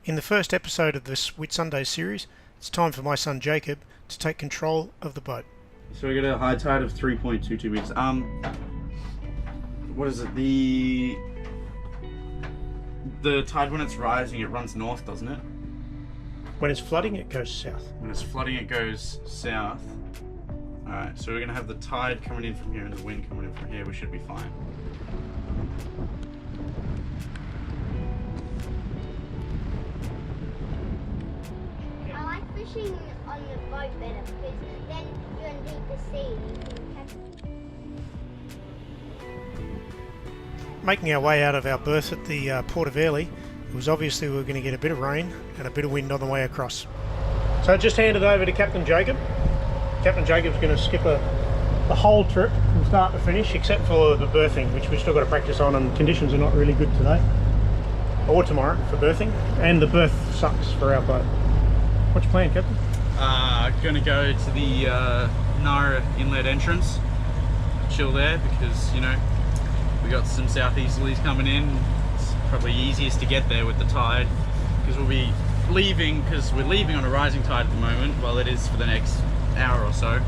In the first episode of this Whitsundays series, it's time for my son Jacob to take control of the boat. So we got a high tide of 3.22 meters. What is it? The tide when it's rising, it runs north, doesn't it? When it's flooding, it goes south. When it's flooding, it goes south. Alright, so we're gonna have the tide coming in from here and the wind coming in from here. We should be fine. I like fishing on the boat better because then you're in deeper sea and you can catch it. Making our way out of our berth at the port of Airlie, it was obviously we were going to get a bit of rain and a bit of wind on the way across. So I just handed over to Captain Jacob. Captain Jacob's going to skip the whole trip from start to finish, except for the berthing, which we've still got to practice on, and conditions are not really good today or tomorrow for berthing, and the berth sucks for our boat. What's your plan, Captain? Gonna go to the Nara Inlet entrance, chill there because, you know, we got some southeasterlies coming in. It's probably easiest to get there with the tide because we'll be leaving, because we're leaving on a rising tide at the moment, well it is for the next hour or so.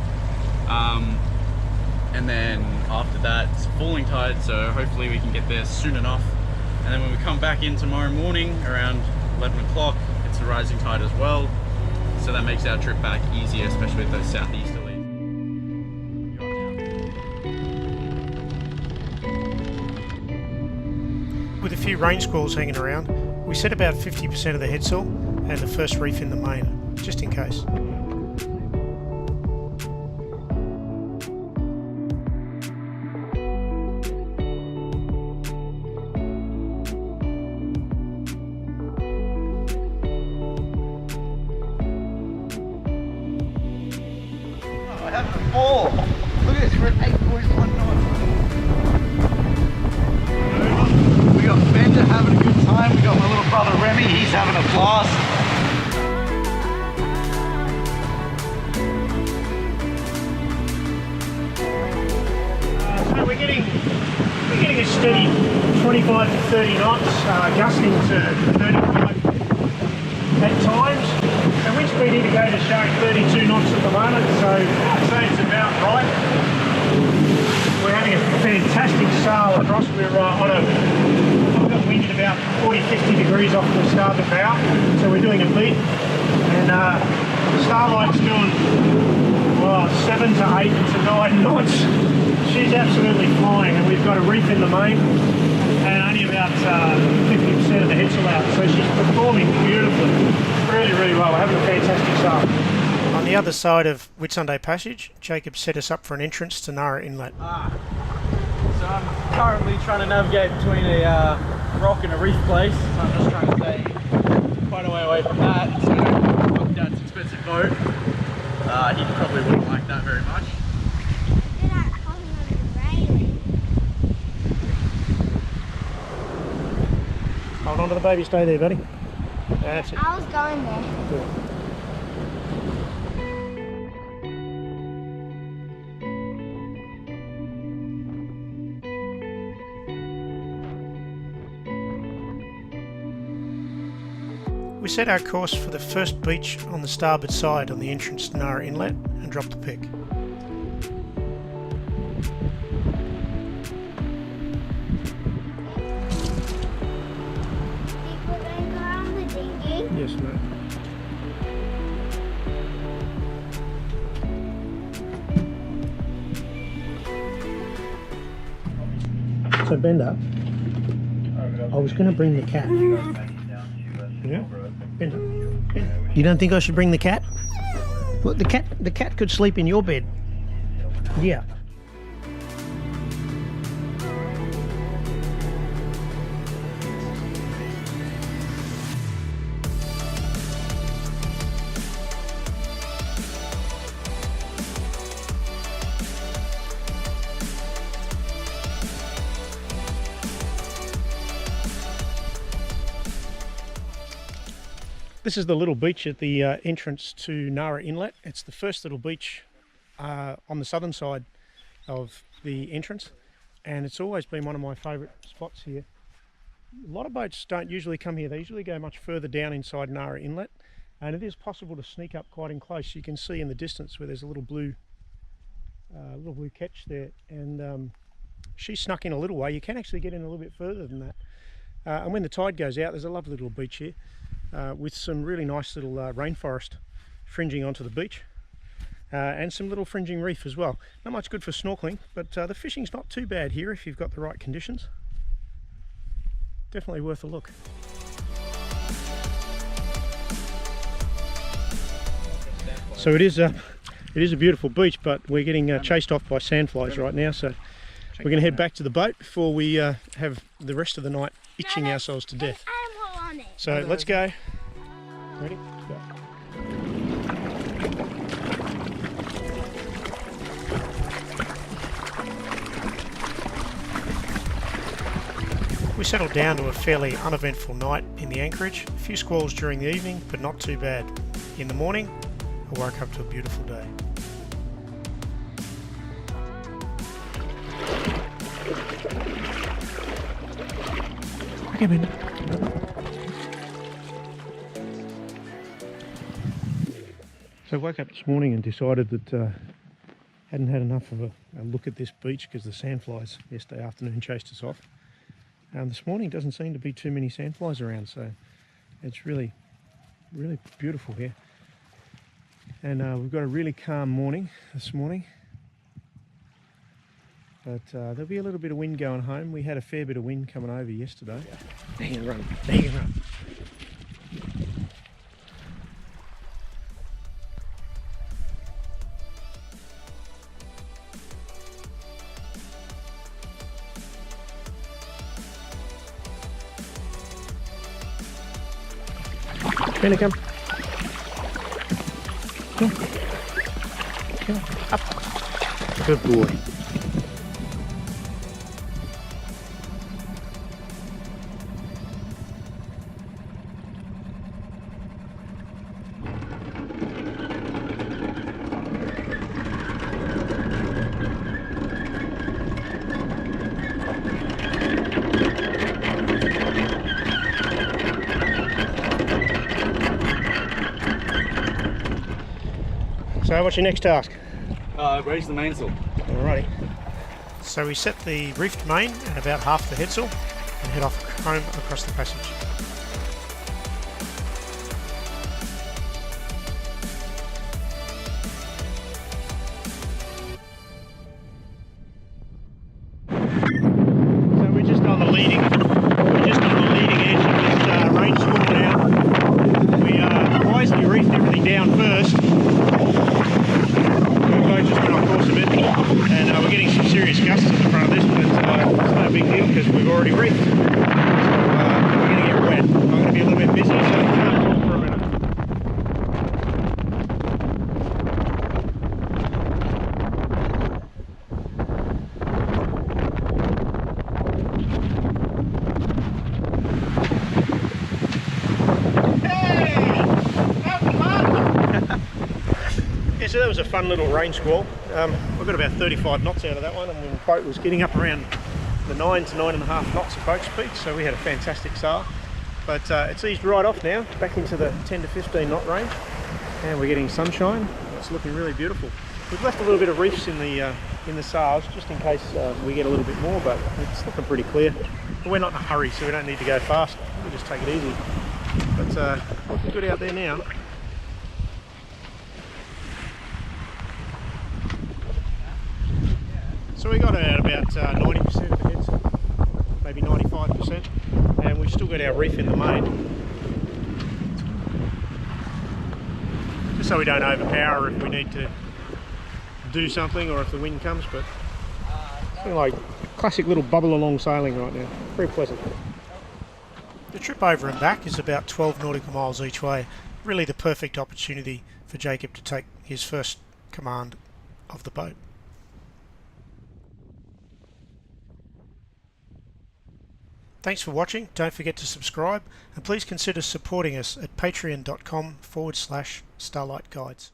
And then after that it's falling tide, so hopefully we can get there soon enough. And then when we come back in tomorrow morning around 11 o'clock, it's a rising tide as well. So that makes our trip back easier, especially with those southeasterlies. With a few rain squalls hanging around, we set about 50% of the headsail and the first reef in the main, just in case. Having a ball. Look at this, we're at 8.1 knots. We got Bender having a good time. We got my little brother Remy, he's having a blast. So we're getting a steady 25 to 30 knots, gusting to 35 at times. The wind speed indicator is showing 32 knots at the moment, so I'd say it's about right. We're having a fantastic sail across. We're I've got wind at about 40-50 degrees off the starboard bow, so we're doing a beat. And Starlight's doing 7 to 8 to 9 knots. She's absolutely flying, and we've got a reef in the main and only about 50% of the headsail out, so she's performing beautifully, really well. We're having a fantastic sail. On the other side of Whitsunday Passage, Jacob set us up for an entrance to Nara Inlet. So I'm currently trying to navigate between a rock and a reef place, so I'm just trying to stay quite a way away from that so I don't knock down this expensive boat. He probably wouldn't like that very much. Hold on to the baby, stay there, buddy. That's it. I was going there. Good. We set our course for the first beach on the starboard side on the entrance to Nara Inlet and dropped the pick. Yes, mate. So Bender, I was going to bring the cat. Yeah, Bender. You don't think I should bring the cat? Well, the cat could sleep in your bed. Yeah. This is the little beach at the entrance to Nara Inlet. It's the first little beach on the southern side of the entrance, and it's always been one of my favourite spots here. A lot of boats don't usually come here. They usually go much further down inside Nara Inlet, and it is possible to sneak up quite in close. You can see in the distance where there's a little blue ketch there, and she snuck in a little way. You can actually get in a little bit further than that. And when the tide goes out, there's a lovely little beach here with some really nice little rainforest fringing onto the beach, and some little fringing reef as well. Not much good for snorkeling, but the fishing's not too bad here if you've got the right conditions. Definitely worth a look. So it is a beautiful beach, but we're getting chased off by sandflies right now, so we're going to head back to the boat before we have the rest of the night itching ourselves to death. Animal on it. So let's go. Ready? Go. We settled down to a fairly uneventful night in the anchorage. A few squalls during the evening, but not too bad. In the morning, I woke up to a beautiful day. Come in. So I woke up this morning and decided that hadn't had enough of a look at this beach because the sandflies yesterday afternoon chased us off. This morning doesn't seem to be too many sandflies around, so it's really beautiful here. And we've got a really calm morning this morning, but there'll be a little bit of wind going home. We had a fair bit of wind coming over yesterday. Hang and run, hang and run. Benny, come. Come. Come. Up. Good boy. So what's your next task? Raise the mainsail. Alrighty. So we set the reefed main at about half the headsail and head off home across the passage. So we're just on the leading edge of this rainstorm now. We wisely reefed everything down first. Just went off course a bit, and we're getting some serious gusts at the front of this, but it's no big deal because we've already reefed. So we're going to get wet. I'm going to be a little bit busy, so I'm going to talk for a minute. So that was a fun little rain squall. I got about 35 knots out of that one, and the boat was getting up around the 9 to 9.5 knots at boat speed, so we had a fantastic sail. But it's eased right off now, back into the 10 to 15 knot range, and we're getting sunshine. It's looking really beautiful. We've left a little bit of reefs in the sails just in case we get a little bit more, but it's looking pretty clear. But we're not in a hurry, so we don't need to go fast. We'll just take it easy. But looking good out there now. So we got it at about 90% of the headsail, maybe 95%, and we've still got our reef in the main. Just so we don't overpower if we need to do something or if the wind comes, but it's like classic little bubble along sailing right now. Very pleasant. The trip over and back is about 12 nautical miles each way. Really the perfect opportunity for Jacob to take his first command of the boat. Thanks for watching. Don't forget to subscribe, and please consider supporting us at patreon.com/Starlight Guides.